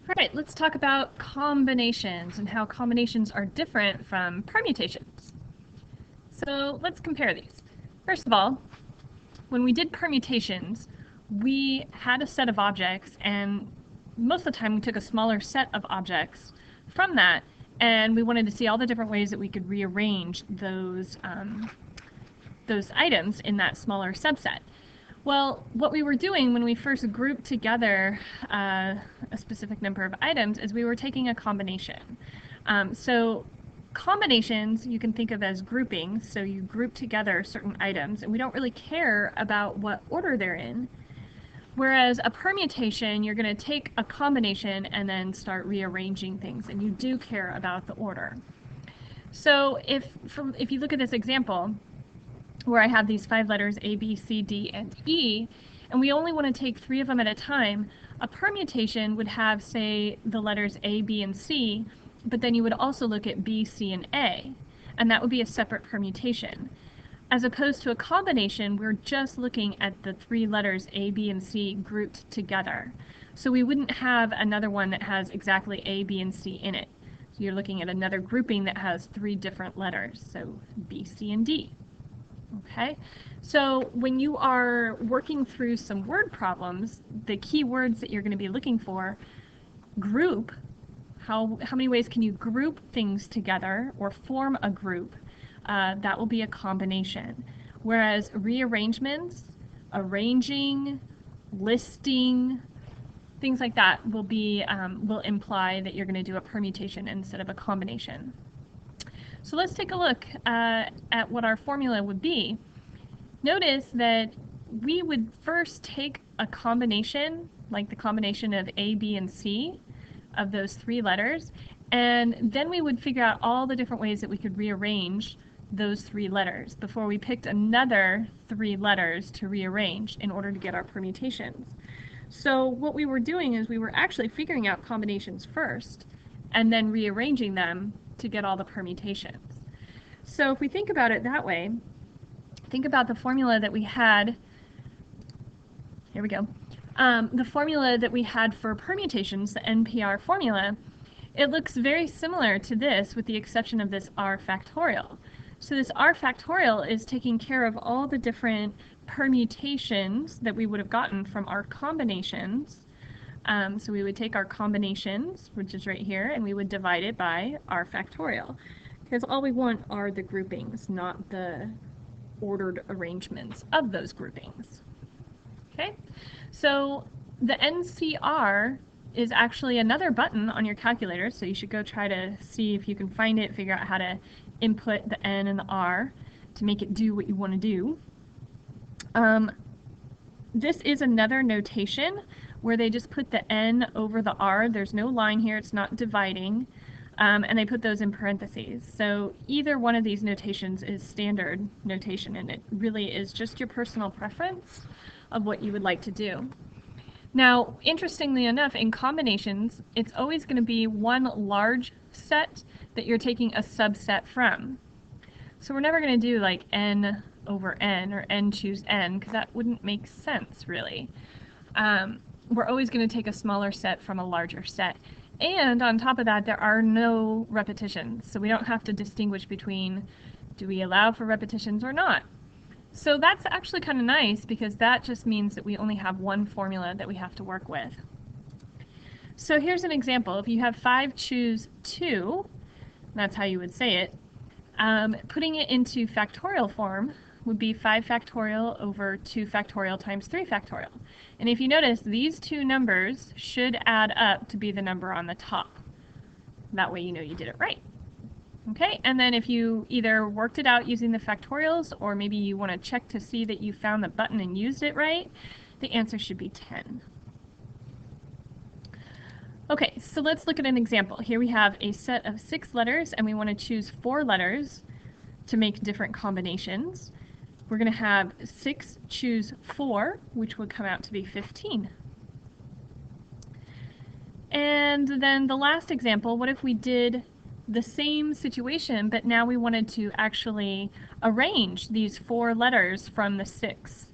All right, let's talk about combinations and how combinations are different from permutations. So let's compare these. First of all, when we did permutations, we had a set of objects, and most of the time we took a smaller set of objects from that, and we wanted to see all the different ways that we could rearrange those items in that smaller subset. Well, what we were doing when we first grouped together a specific number of items is we were taking a combination. So combinations you can think of as groupings. So you group together certain items, and we don't really care about what order they're in. Whereas a permutation, you're going to take a combination and then start rearranging things, and you do care about the order. So if you look at this example, where I have these 5 letters A, B, C, D, and E, and we only want to take 3 of them at a time, a permutation would have, say, the letters A, B, and C, but then you would also look at B, C, and A, and that would be a separate permutation. As opposed to a combination, we're just looking at the 3 letters A, B, and C grouped together. So we wouldn't have another one that has exactly A, B, and C in it. So you're looking at another grouping that has 3 different letters, so B, C, and D. Okay, so when you are working through some word problems, the key words that you're going to be looking for, group, how many ways can you group things together or form a group? That will be a combination. Whereas rearrangements, arranging, listing, things like that will imply that you're going to do a permutation instead of a combination. So let's take a look at what our formula would be. Notice that we would first take a combination, like the combination of A, B, and C, of those 3 letters, and then we would figure out all the different ways that we could rearrange those 3 letters before we picked another 3 letters to rearrange in order to get our permutations. So what we were doing is we were actually figuring out combinations first and then rearranging them to get all the permutations. So if we think about it that way, think about the formula that we had. Here we go. The formula that we had for permutations, the NPR formula, it looks very similar to this with the exception of this R factorial. So this R factorial is taking care of all the different permutations that we would have gotten from our combinations. So we would take our combinations, which is right here, and we would divide it by R factorial. Because all we want are the groupings, not the ordered arrangements of those groupings. Okay, so the NCR is actually another button on your calculator, so you should go try to see if you can find it, figure out how to input the N and the R to make it do what you want to do. This is another notation where they just put the N over the R. There's no line here, it's not dividing, and they put those in parentheses. So either one of these notations is standard notation, and it really is just your personal preference of what you would like to do. Now, interestingly enough, in combinations, it's always going to be one large set that you're taking a subset from. So we're never going to do like N over N or N choose N, because that wouldn't make sense, really. We're always going to take a smaller set from a larger set. And on top of that, there are no repetitions, so we don't have to distinguish between do we allow for repetitions or not. So that's actually kind of nice, because that just means that we only have one formula that we have to work with. So here's an example. If you have 5 choose 2, that's how you would say it, putting it into factorial form would be 5 factorial over 2 factorial times 3 factorial. And if you notice, these 2 numbers should add up to be the number on the top. That way you know you did it right. Okay, and then if you either worked it out using the factorials, or maybe you want to check to see that you found the button and used it right, the answer should be 10. Okay, so let's look at an example. Here we have a set of 6 letters, and we want to choose 4 letters to make different combinations. We're going to have 6 choose 4, which would come out to be 15. And then the last example, what if we did the same situation, but now we wanted to actually arrange these 4 letters from the 6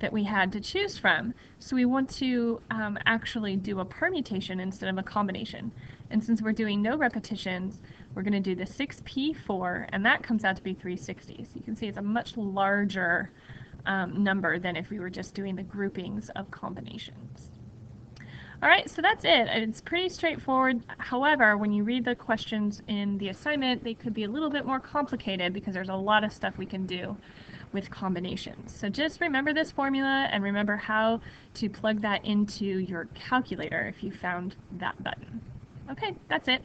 that we had to choose from. So we want to actually do a permutation instead of a combination. And since we're doing no repetitions, we're going to do the 6p4, and that comes out to be 360. So you can see it's a much larger number than if we were just doing the groupings of combinations. All right, so that's it. It's pretty straightforward. However, when you read the questions in the assignment, they could be a little bit more complicated because there's a lot of stuff we can do with combinations. So just remember this formula and remember how to plug that into your calculator if you found that button. Okay, that's it.